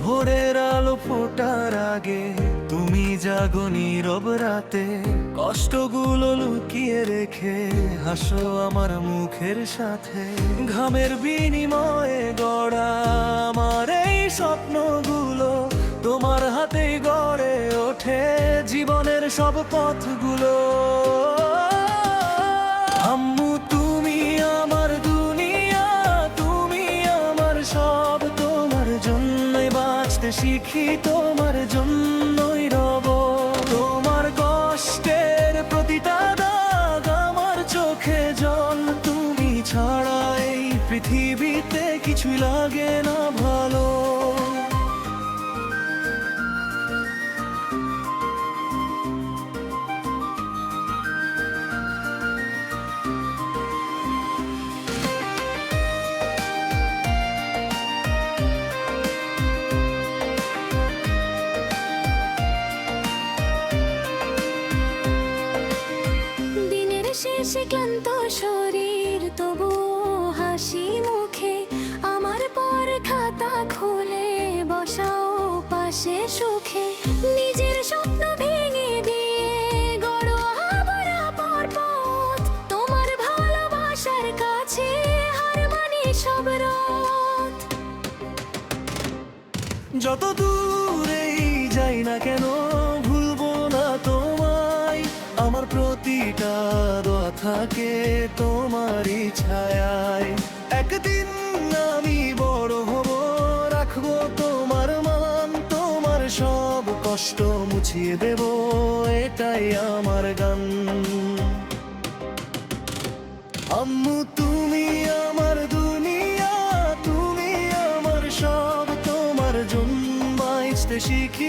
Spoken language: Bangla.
ভোরের আলো ফোটার আগে তুমি জাগো নীরব রাতে, কষ্টগুলো লুকিয়ে রেখে হাসো আমার মুখের সাথে। ঘামের বিনিময়ে গড়া আমার এই স্বপ্নগুলো তোমার হাতেই গড়ে ওঠে জীবনের সব পথগুলো। আম্মু তুমি আমার দুনিয়া, তুমি আমার সব, তোমার জন্যই বাঁচতে শিখি, তোমার জন্যই রব। তোমার কষ্টের প্রতিটা দাগ আমার চোখে জল, তুমি ছাড়া এই পৃথিবীতে কিছুই লাগে না ভালো। শেষে ক্লান্ত শরীর তবু হাসি মুখে, আমার পর খাতা খুলে বসাও পাশে সুখে। নিজের স্বপ্ন ভেঙে দিয়ে গড়ো আবার পথ, তোমার ভালোবাসার কাছে হার মানি সব রথ। যত দূরেই যাই না কেন ভুলবো না তোমায়, আমার প্রতিটা দোয়া থাকে তোমারই ছায়ায়। একদিন আমি বড় হব, রাখবো তোমার মান, তোমার সব কষ্ট মুছিয়ে দেব, এটাই আমার গান। আম্মু তুমি আমার দুনিয়া, তুমি আমার সব, তোমার জন্য বাঁচতে শিখি,